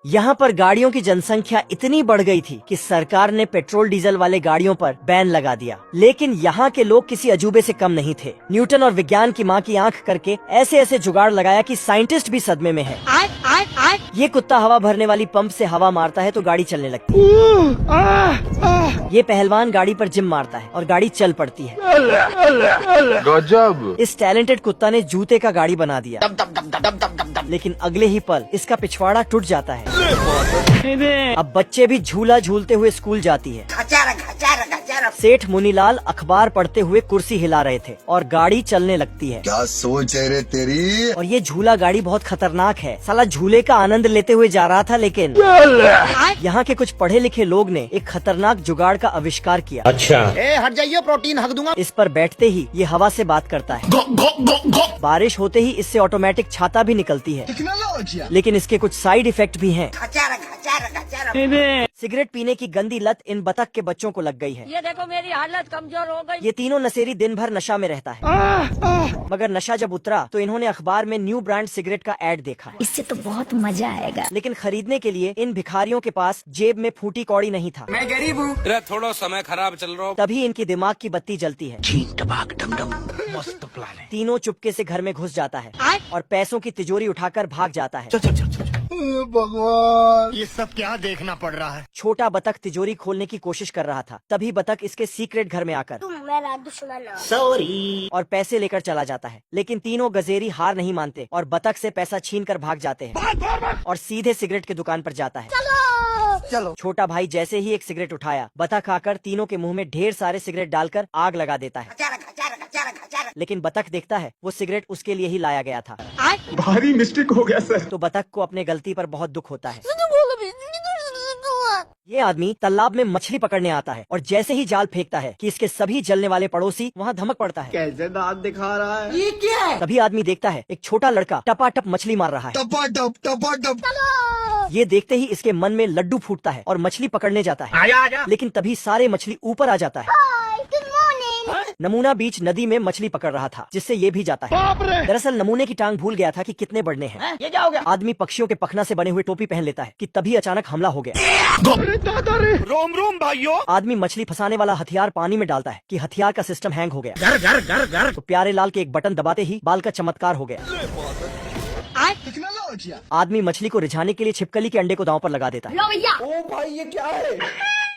यहाँ पर गाड़ियों की जनसंख्या इतनी बढ़ गई थी कि सरकार ने पेट्रोल डीजल वाले गाड़ियों पर बैन लगा दिया। लेकिन यहाँ के लोग किसी अजूबे से कम नहीं थे। न्यूटन और विज्ञान की माँ की आंख करके ऐसे ऐसे जुगाड़ लगाया कि साइंटिस्ट भी सदमे में है। ये कुत्ता हवा भरने वाली पंप से हवा मारता है तो गाड़ी चलने लगती है। ये पहलवान गाड़ी पर जिम मारता है और गाड़ी चल पड़ती है। गजब। इस टैलेंटेड कुत्ता ने जूते का गाड़ी बना दिया, लेकिन अगले ही पल इसका पिछवाड़ा टूट जाता है। अब बच्चे भी झूला झूलते हुए स्कूल जाती है। सेठ मुनीलाल अखबार पढ़ते हुए कुर्सी हिला रहे थे और गाड़ी चलने लगती है। क्या सोच है रे तेरी। और ये झूला गाड़ी बहुत खतरनाक है। साला झूले का आनंद लेते हुए जा रहा था, लेकिन यहाँ के कुछ पढ़े लिखे लोग ने एक खतरनाक जुगाड़ का आविष्कार किया। अच्छा, हट जाइए, प्रोटीन हक दूंगा। इस पर बैठते ही ये हवा से बात करता है। बारिश होते ही इससे ऑटोमेटिक छाता भी निकलती है। लेकिन इसके कुछ साइड इफेक्ट भी हैं। सिगरेट पीने की गंदी लत इन बतख के बच्चों को लग गई है। ये देखो मेरी हालत कमजोर हो गई। ये तीनों नशेरी दिन भर नशा में रहता है। मगर नशा जब उतरा तो इन्होंने अखबार में न्यू ब्रांड सिगरेट का ऐड देखा। इससे तो बहुत मजा आएगा। लेकिन खरीदने के लिए इन भिखारियों के पास जेब में फूटी कौड़ी नहीं था। मैं गरीब हूँ। थोड़ा समय खराब चल रहा हो। तभी इनकी दिमाग की बत्ती जलती है। मस्त प्लान है। तीनों चुपके से घर में घुस जाता है और पैसों की तिजोरी उठाकर भाग जाता है। भगवान, ये सब क्या देखना पड़ रहा है। छोटा बतख तिजोरी खोलने की कोशिश कर रहा था। तभी बतख इसके सीक्रेट घर में आकर सॉरी और पैसे लेकर चला जाता है। लेकिन तीनों गजेरी हार नहीं मानते और बतख से पैसा छीन कर भाग जाते हैं और सीधे सिगरेट की दुकान पर जाता है। चलो। छोटा भाई जैसे ही एक सिगरेट उठाया, बतख आकर तीनों के मुंह में ढेर सारे सिगरेट डालकर आग लगा देता है। लेकिन बतख देखता है वो सिगरेट उसके लिए ही लाया गया था। भारी मिस्टेक हो गया सर। तो बतख को अपने गलती पर बहुत दुख होता है। ये आदमी तालाब में मछली पकड़ने आता है और जैसे ही जाल फेंकता है कि इसके सभी जलने वाले पड़ोसी वहाँ धमक पड़ता है। कैसे दांत दिखा रहा है। ये क्या है। तभी आदमी देखता है एक छोटा लड़का टपाटप मछली मार रहा है। टपाटप। ये देखते ही इसके मन में लड्डू फूटता है और मछली पकड़ने जाता है। आजा। लेकिन तभी सारे मछली ऊपर आ जाता है। नमूना बीच नदी में मछली पकड़ रहा था, जिससे ये भी जाता है। दरअसल नमूने की टांग भूल गया था कि कितने बढ़ने हैं। ये क्या हो गया। आदमी पक्षियों के पखना से बने हुए टोपी पहन लेता है कि तभी अचानक हमला हो गया। रोम रोम भाइयों। आदमी मछली फंसाने वाला हथियार पानी में डालता है कि हथियार का सिस्टम हैंग हो गया। घर। तो प्यारे लाल के एक बटन दबाते ही बाल का चमत्कार हो गया। आदमी मछली को रिझाने के लिए छिपकली के अंडे को दांव पर लगा देता है। ओ भाई, ये क्या है।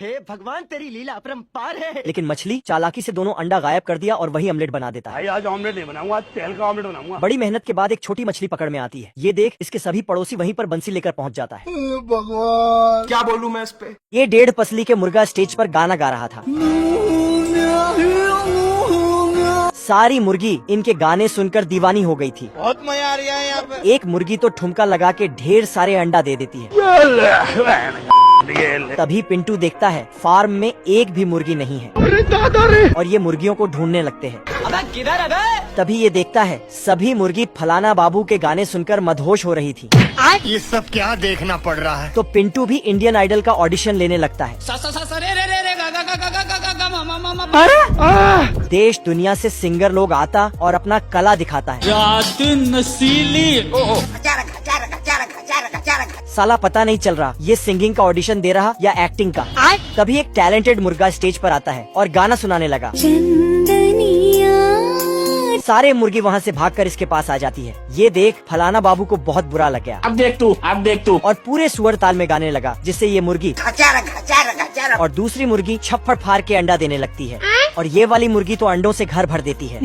हे भगवान, तेरी लीला अपरंपार है। लेकिन मछली चालाकी से दोनों अंडा गायब कर दिया और वही ऑमलेट बना देता है। आज ऑमलेट नहीं बनाऊंगा, आज तेल का ऑमलेट बनाऊंगा। बड़ी मेहनत के बाद एक छोटी मछली पकड़ में आती है। ये देख इसके सभी पड़ोसी वहीं पर बंसी लेकर पहुंच जाता है। भगवान, क्या बोलूं मैं इस पे। ये 1.5 पसली के मुर्गा स्टेज पर गाना गा रहा था। सारी मुर्गी इनके गाने सुनकर दीवानी हो गई थी। बहुत मजा आ रहा है यहाँ पे। एक मुर्गी तो ठुमका लगा के ढेर सारे अंडा दे देती है। तभी पिंटू देखता है फार्म में एक भी मुर्गी नहीं है और ये मुर्गियों को ढूंढने लगते हैं। अबे किधर है बे? तभी ये देखता है सभी मुर्गी फलाना बाबू के गाने सुनकर मदहोश हो रही थी। ये सब क्या देखना पड़ रहा है। तो पिंटू भी इंडियन आइडल का ऑडिशन लेने लगता है। देश दुनिया से सिंगर लोग आता और अपना कला दिखाता है। साला पता नहीं चल रहा ये सिंगिंग का ऑडिशन दे रहा या एक्टिंग का। तभी एक टैलेंटेड मुर्गा स्टेज पर आता है और गाना सुनाने लगा। सारे मुर्गी वहाँ से भागकर इसके पास आ जाती है। ये देख फलाना बाबू को बहुत बुरा लग गया। अब देख तू। और पूरे सुअर ताल में गाने लगा, जिससे ये मुर्गी और दूसरी मुर्गी छप्पड़ फाड़ के अंडा देने लगती है और ये वाली मुर्गी तो अंडों से घर भर देती है।